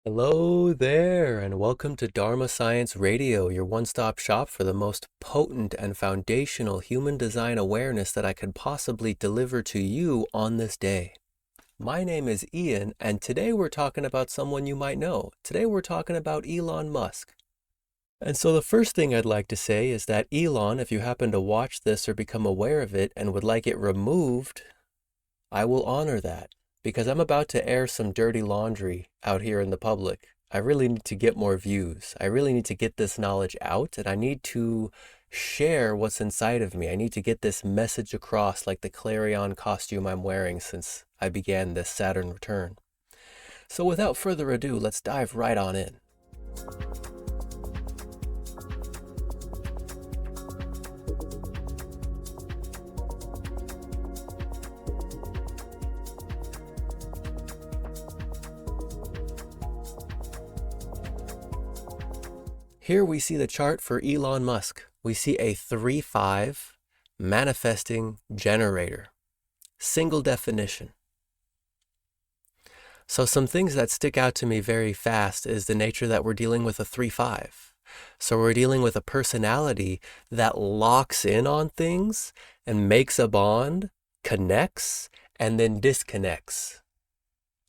Hello there, and welcome to Dharma Science Radio, your one-stop shop for the most potent and foundational human design awareness that I could possibly deliver to you on this day. My name is Ian, and today we're talking about someone you might know. Today we're talking about Elon Musk. And so the first thing I'd like to say is that Elon, if you happen to watch this or become aware of it and would like it removed, I will honor that because I'm about to air some dirty laundry out here in the public. I really need to get more views. I really need to get this knowledge out, and I need to share what's inside of me. I need to get this message across like the Clarion costume I'm wearing since I began this Saturn return. So without further ado, let's dive right on in. Here we see the chart for Elon Musk. We see a 3-5 manifesting generator. Single definition. So some things that stick out to me very fast is the nature that we're dealing with a 3-5. So we're dealing with a personality that locks in on things and makes a bond, connects, and then disconnects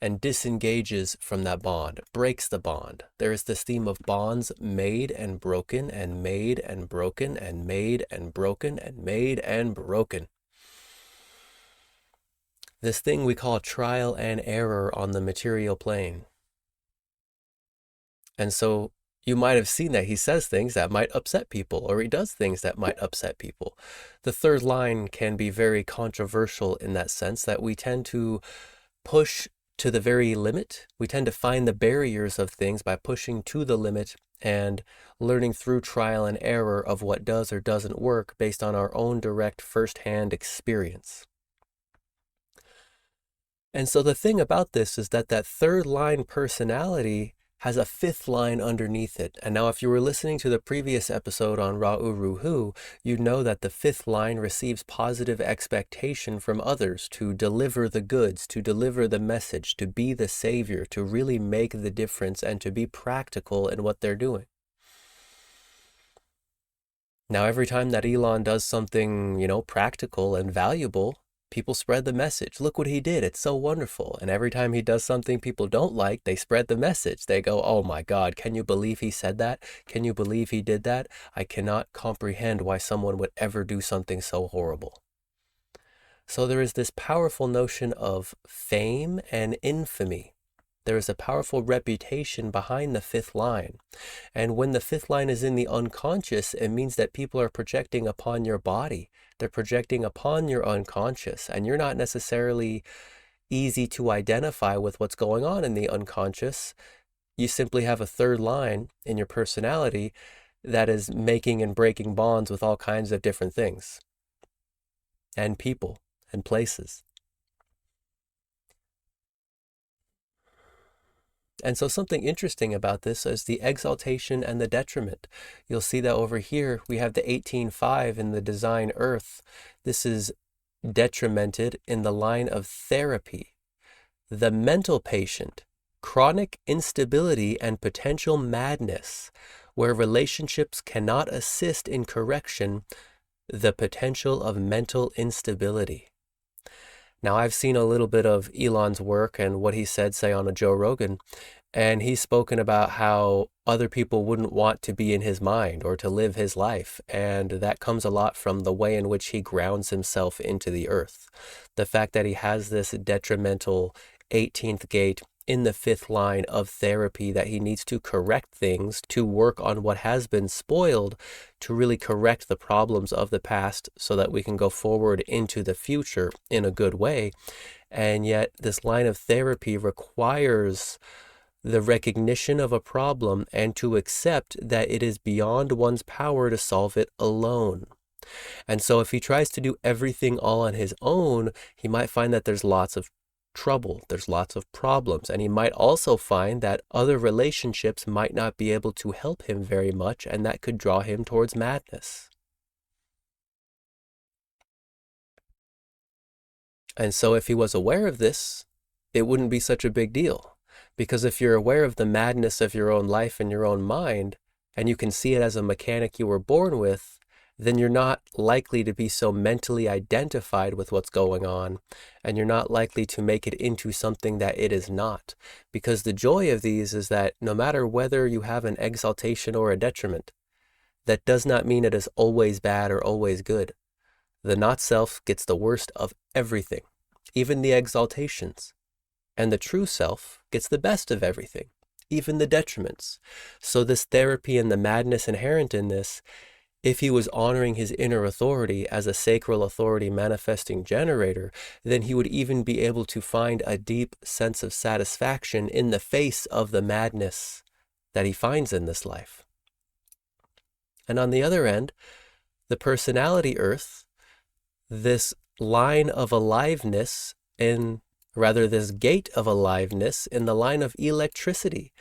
and disengages from that bond, breaks the bond. There is this theme of bonds made and broken and made and broken and made and broken and made and broken. This thing we call trial and error on the material plane. And so you might have seen that he says things that might upset people, or he does things that might upset people. The third line can be very controversial in that sense that we tend to push to the very limit. We tend to find the barriers of things by pushing to the limit and learning through trial and error of what does or doesn't work based on our own direct firsthand experience. And so the thing about this is that third line personality has a fifth line underneath it. And now if you were listening to the previous episode on Ra'uruhu, you know that the fifth line receives positive expectation from others to deliver the goods, to deliver the message, to be the savior, to really make the difference, and to be practical in what they're doing. Now, every time that Elon does something, practical and valuable, people spread the message. Look what he did. It's so wonderful. And every time he does something people don't like, they spread the message. They go, oh my God, can you believe he said that? Can you believe he did that? I cannot comprehend why someone would ever do something so horrible. So there is this powerful notion of fame and infamy. There is a powerful reputation behind the fifth line. And when the fifth line is in the unconscious, it means that people are projecting upon your body. They're projecting upon your unconscious, and you're not necessarily easy to identify with what's going on in the unconscious. You simply have a third line in your personality that is making and breaking bonds with all kinds of different things and people and places. And so something interesting about this is the exaltation and the detriment. You'll see that over here, we have the 18.5 in the design earth. This is detrimented in the line of therapy. The mental patient, chronic instability and potential madness, where relationships cannot assist in correction, the potential of mental instability. Now, I've seen a little bit of Elon's work and what he said, say, on a Joe Rogan, and he's spoken about how other people wouldn't want to be in his mind or to live his life. And that comes a lot from the way in which he grounds himself into the earth. The fact that he has this detrimental 18th gate in the fifth line of therapy, that he needs to correct things, to work on what has been spoiled, to really correct the problems of the past so that we can go forward into the future in a good way. And yet this line of therapy requires the recognition of a problem and to accept that it is beyond one's power to solve it alone. And so if he tries to do everything all on his own, he might find that there's lots of trouble, there's lots of problems, and he might also find that other relationships might not be able to help him very much, and that could draw him towards madness. And so if he was aware of this, it wouldn't be such a big deal, Because if you're aware of the madness of your own life and your own mind, and you can see it as a mechanic you were born with, then you're not likely to be so mentally identified with what's going on, and you're not likely to make it into something that it is not. Because the joy of these is that no matter whether you have an exaltation or a detriment, that does not mean it is always bad or always good. The not self gets the worst of everything, even the exaltations. And the true self gets the best of everything, even the detriments. So this therapy and the madness inherent in this, if he was honoring his inner authority as a sacral authority manifesting generator, then he would even be able to find a deep sense of satisfaction in the face of the madness that he finds in this life. And on the other end, the personality earth, this line of aliveness this gate of aliveness in the line of electricity.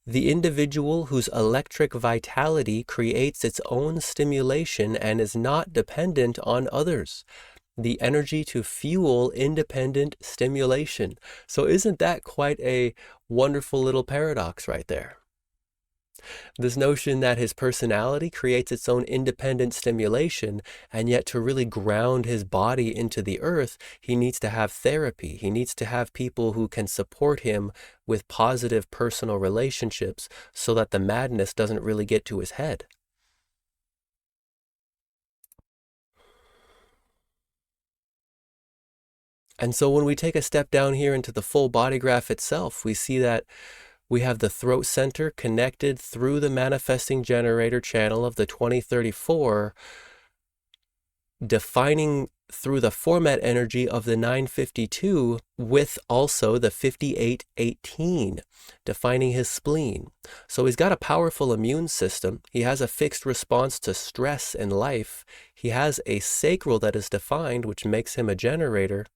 The individual whose electric vitality creates its own stimulation and is not dependent on others. The energy to fuel independent stimulation. So isn't that quite a wonderful little paradox right there? This notion that his personality creates its own independent stimulation, and yet to really ground his body into the earth, he needs to have therapy. He needs to have people who can support him with positive personal relationships so that the madness doesn't really get to his head. And so when we take a step down here into the full body graph itself, we see that we have the throat center connected through the manifesting generator channel of the 2034, defining through the format energy of the 952 with also the 5818, defining his spleen. So he's got a powerful immune system. He has a fixed response to stress in life. He has a sacral that is defined, which makes him a generator.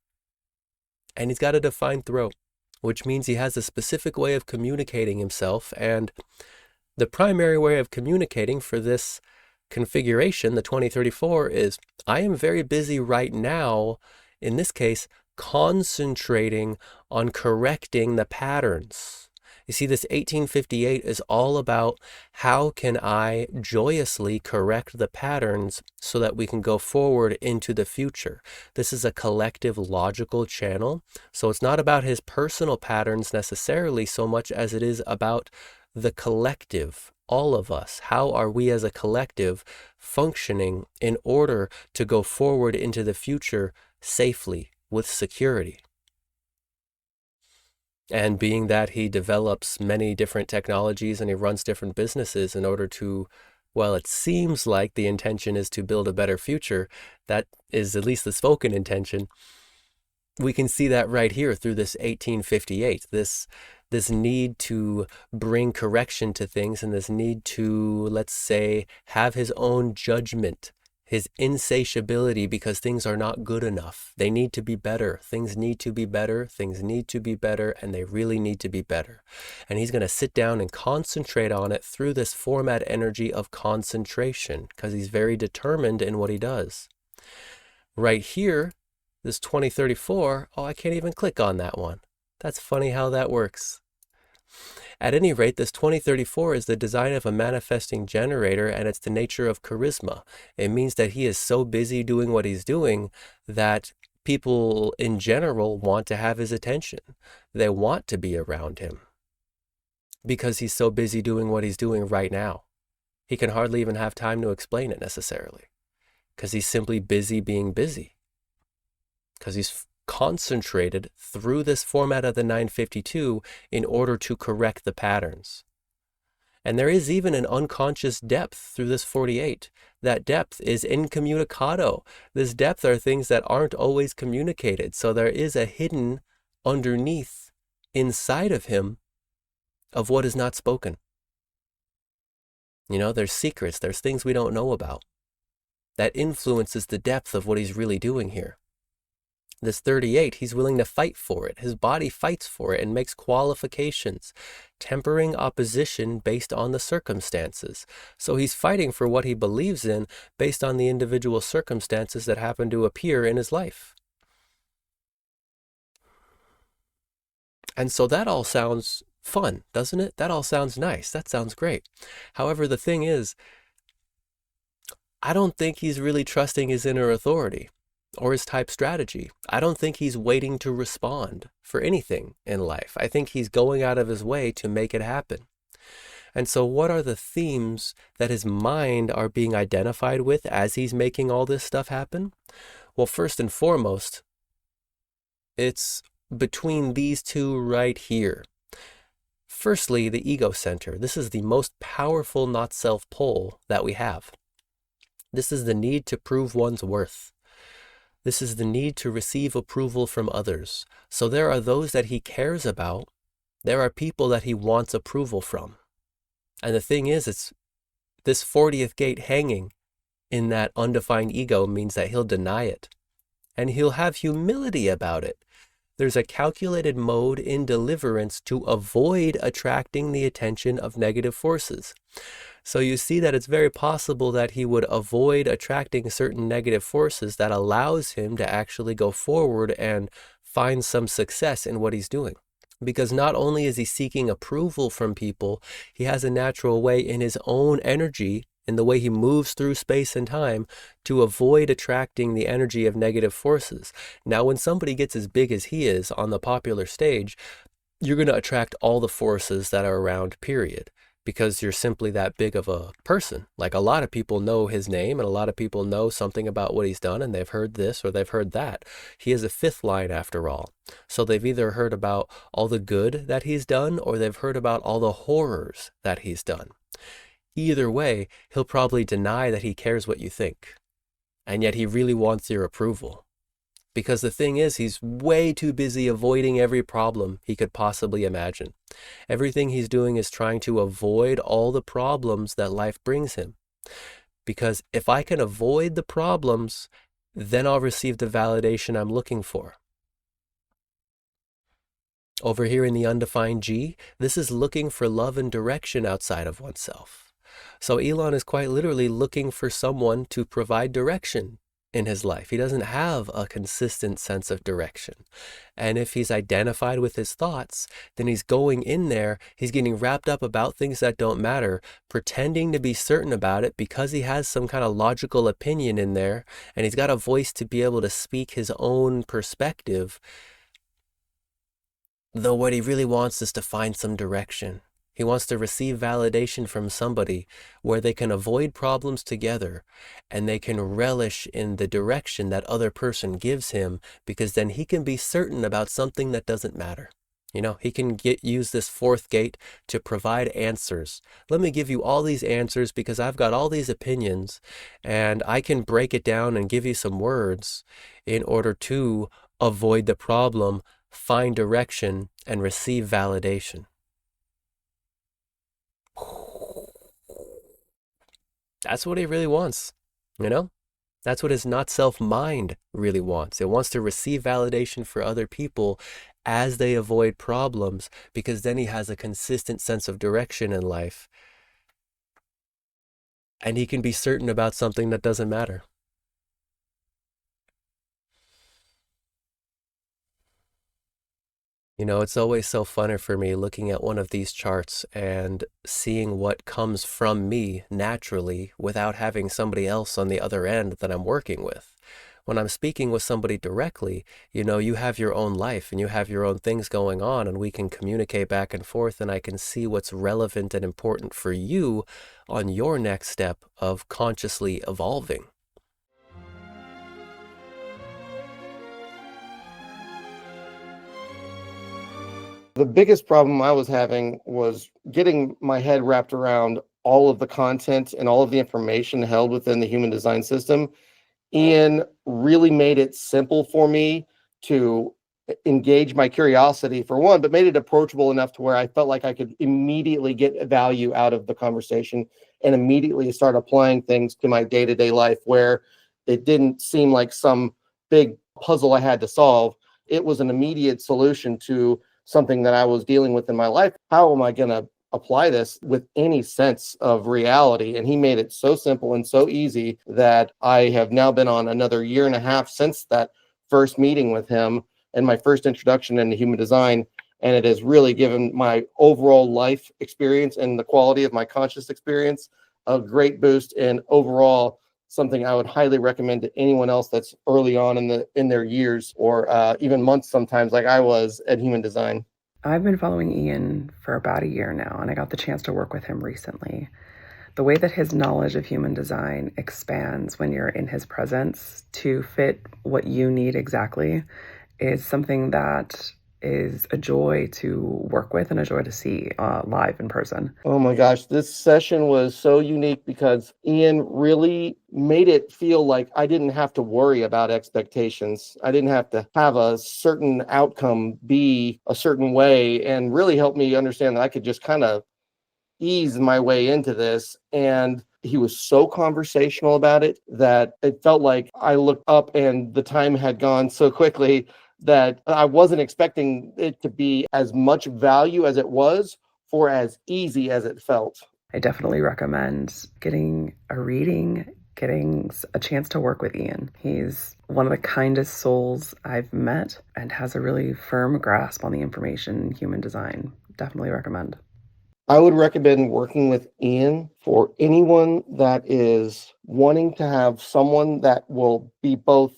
And he's got a defined throat, which means he has a specific way of communicating himself. And the primary way of communicating for this configuration, the 2034, is I am very busy right now, in this case, concentrating on correcting the patterns. You see, this 1858 is all about how can I joyously correct the patterns so that we can go forward into the future. This is a collective logical channel. So it's not about his personal patterns necessarily so much as it is about the collective, all of us. How are we as a collective functioning in order to go forward into the future safely with security? And being that he develops many different technologies and he runs different businesses in order to, well, it seems like the intention is to build a better future. That is at least the spoken intention. We can see that right here through this 1858, this need to bring correction to things and this need to, let's say, have his own judgment, his insatiability because things are not good enough. They need to be better. Things need to be better. Things need to be better, and they really need to be better. And he's going to sit down and concentrate on it through this format energy of concentration because he's very determined in what he does. Right here, this 2034, I can't even click on that one. That's funny how that works. At any rate, this 2034 is the design of a manifesting generator, and it's the nature of charisma. It means that he is so busy doing what he's doing that people in general want to have his attention. They want to be around him because he's so busy doing what he's doing right now. He can hardly even have time to explain it necessarily because he's simply busy being busy, because he's concentrated through this format of the 952 in order to correct the patterns. And there is even an unconscious depth through this 48. That depth is incommunicado. This depth are things that aren't always communicated. So there is a hidden underneath inside of him of what is not spoken. There's secrets, there's things we don't know about. That influences the depth of what he's really doing here. This 38, he's willing to fight for it. His body fights for it and makes qualifications, tempering opposition based on the circumstances. So he's fighting for what he believes in based on the individual circumstances that happen to appear in his life. And so that all sounds fun, doesn't it? That all sounds nice. That sounds great. However, the thing is, I don't think he's really trusting his inner authority or his type strategy. I don't think he's waiting to respond for anything in life. I think he's going out of his way to make it happen. And so what are the themes that his mind are being identified with as he's making all this stuff happen? Well, first and foremost, it's between these two right here. Firstly, the ego center. This is the most powerful not self pole that we have. This is the need to prove one's worth. This is the need to receive approval from others. So there are those that he cares about. There are people that he wants approval from. And the thing is, it's this 40th gate hanging in that undefined ego means that he'll deny it. And he'll have humility about it. There's a calculated mode in deliverance to avoid attracting the attention of negative forces. So you see that it's very possible that he would avoid attracting certain negative forces that allows him to actually go forward and find some success in what he's doing. Because not only is he seeking approval from people, he has a natural way in his own energy, in the way he moves through space and time, to avoid attracting the energy of negative forces. Now, when somebody gets as big as he is on the popular stage, you're going to attract all the forces that are around, period. Because you're simply that big of a person. Like, a lot of people know his name and a lot of people know something about what he's done and they've heard this or they've heard that. He is a fifth line after all. So they've either heard about all the good that he's done or they've heard about all the horrors that he's done. Either way, he'll probably deny that he cares what you think. And yet he really wants your approval. Because the thing is, he's way too busy avoiding every problem he could possibly imagine. Everything he's doing is trying to avoid all the problems that life brings him. Because if I can avoid the problems, then I'll receive the validation I'm looking for. Over here in the undefined G, this is looking for love and direction outside of oneself. So Elon is quite literally looking for someone to provide direction in his life. He doesn't have a consistent sense of direction. And if he's identified with his thoughts, then he's going in there, he's getting wrapped up about things that don't matter, pretending to be certain about it because he has some kind of logical opinion in there, and he's got a voice to be able to speak his own perspective. Though what he really wants is to find some direction. He wants to receive validation from somebody where they can avoid problems together and they can relish in the direction that other person gives him, because then he can be certain about something that doesn't matter. You know, he can use this fourth gate to provide answers. Let me give you all these answers because I've got all these opinions and I can break it down and give you some words in order to avoid the problem, find direction, and receive validation. That's what he really wants, you know? That's what his not self mind really wants. It wants to receive validation for other people as they avoid problems, because then he has a consistent sense of direction in life. And he can be certain about something that doesn't matter. You know, it's always so funny for me looking at one of these charts and seeing what comes from me naturally without having somebody else on the other end that I'm working with. When I'm speaking with somebody directly, you know, you have your own life and you have your own things going on, and we can communicate back and forth, and I can see what's relevant and important for you on your next step of consciously evolving. The biggest problem I was having was getting my head wrapped around all of the content and all of the information held within the human design system. Ian really made it simple for me to engage my curiosity, for one, but made it approachable enough to where I felt like I could immediately get value out of the conversation and immediately start applying things to my day-to-day life, where it didn't seem like some big puzzle I had to solve. It was an immediate solution to something that I was dealing with in my life. How am I going to apply this with any sense of reality? And he made it so simple and so easy that I have now been on another 1.5 years since that first meeting with him and my first introduction into human design. And it has really given my overall life experience and the quality of my conscious experience a great boost, and overall something I would highly recommend to anyone else that's early on in their years, or even months sometimes, like I was at Human Design. I've been following Ian for about a year now, and I got the chance to work with him recently. The way that his knowledge of human design expands when you're in his presence to fit what you need exactly is something that is a joy to work with and a joy to see live in person. Oh my gosh, this session was so unique because Ian really made it feel like I didn't have to worry about expectations. I didn't have to have a certain outcome be a certain way, and really helped me understand that I could just kind of ease my way into this. And he was so conversational about it that it felt like I looked up and the time had gone so quickly that I wasn't expecting it to be as much value as it was for as easy as it felt. I definitely recommend getting a reading, getting a chance to work with Ian. He's one of the kindest souls I've met and has a really firm grasp on the information in human design. Definitely recommend. I would recommend working with Ian for anyone that is wanting to have someone that will be both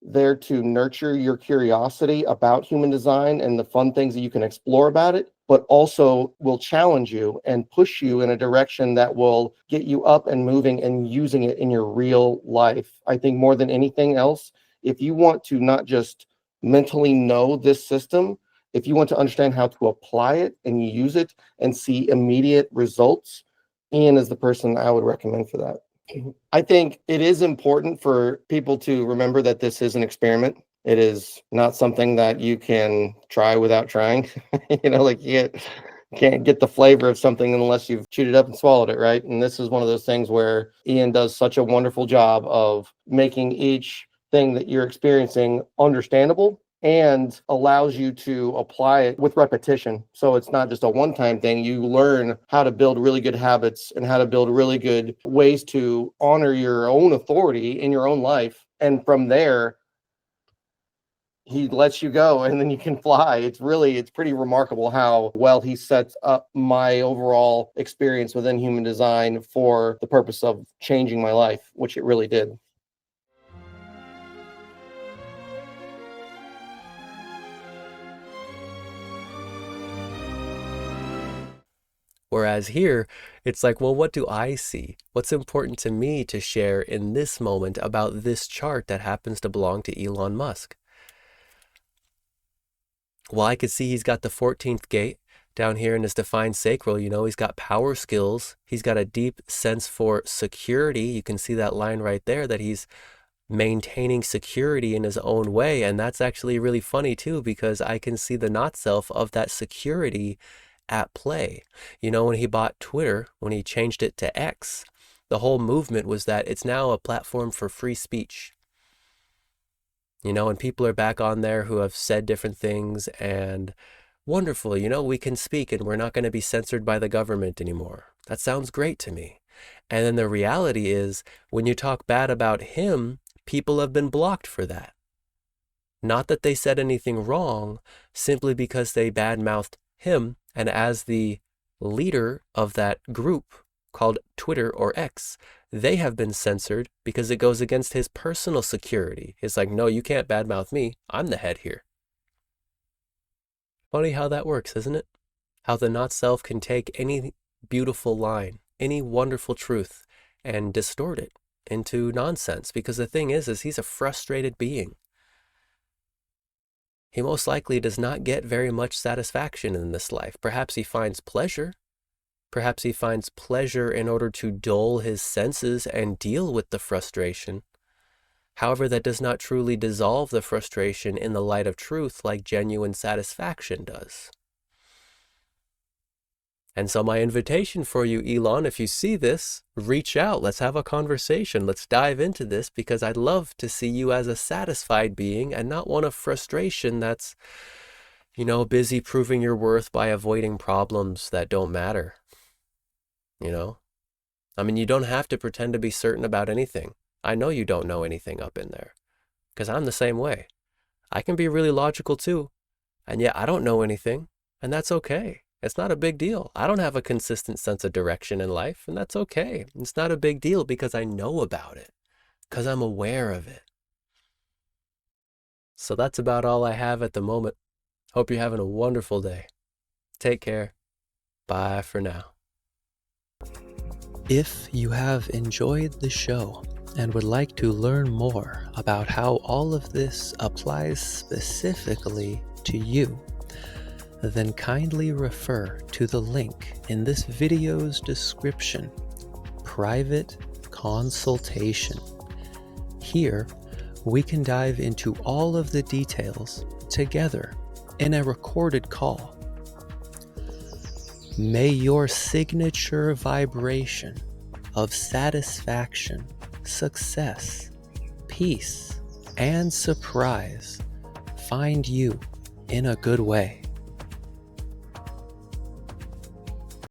there to nurture your curiosity about human design and the fun things that you can explore about it, but also will challenge you and push you in a direction that will get you up and moving and using it in your real life. I think more than anything else, if you want to not just mentally know this system, if you want to understand how to apply it and use it and see immediate results, Ian is the person I would recommend for that. I think it is important for people to remember that this is an experiment. It is not something that you can try without trying. Like you can't get the flavor of something unless you've chewed it up and swallowed it, right? And this is one of those things where Ian does such a wonderful job of making each thing that you're experiencing understandable, and allows you to apply it with repetition. So it's not just a one-time thing. You learn how to build really good habits and how to build really good ways to honor your own authority in your own life. And from there, he lets you go and then you can fly. It's pretty remarkable how well he sets up my overall experience within human design for the purpose of changing my life, which it really did. Whereas here, it's like, well, what do I see? What's important to me to share in this moment about this chart that happens to belong to Elon Musk? Well, I could see he's got the 14th gate down here in his defined sacral. He's got power skills. He's got a deep sense for security. You can see that line right there, that he's maintaining security in his own way. And that's actually really funny too, because I can see the not self of that security at play. When he bought Twitter, when he changed it to X, the whole movement was that it's now a platform for free speech. And people are back on there who have said different things, and wonderful, we can speak and we're not going to be censored by the government anymore. That sounds great to me. And then the reality is, when you talk bad about him, people have been blocked for that. Not that they said anything wrong, simply because they badmouthed him. And as the leader of that group called Twitter or X, they have been censored because it goes against his personal security. It's like, no, you can't badmouth me. I'm the head here. Funny how that works, isn't it? How the not self can take any beautiful line, any wonderful truth, and distort it into nonsense. Because the thing is he's a frustrated being. He most likely does not get very much satisfaction in this life. Perhaps he finds pleasure. Perhaps he finds pleasure in order to dull his senses and deal with the frustration. However, that does not truly dissolve the frustration in the light of truth like genuine satisfaction does. And so my invitation for you, Elon, if you see this, reach out. Let's have a conversation. Let's dive into this, because I'd love to see you as a satisfied being and not one of frustration that's, busy proving your worth by avoiding problems that don't matter. You don't have to pretend to be certain about anything. I know you don't know anything up in there, because I'm the same way. I can be really logical too. And yet I don't know anything. And that's okay. It's not a big deal. I don't have a consistent sense of direction in life, and that's okay. It's not a big deal because I know about it, because I'm aware of it. So that's about all I have at the moment. Hope you're having a wonderful day. Take care. Bye for now. If you have enjoyed the show and would like to learn more about how all of this applies specifically to you, then kindly refer to the link in this video's description, Private Consultation. Here, we can dive into all of the details together in a recorded call. May your signature vibration of satisfaction, success, peace, and surprise find you in a good way.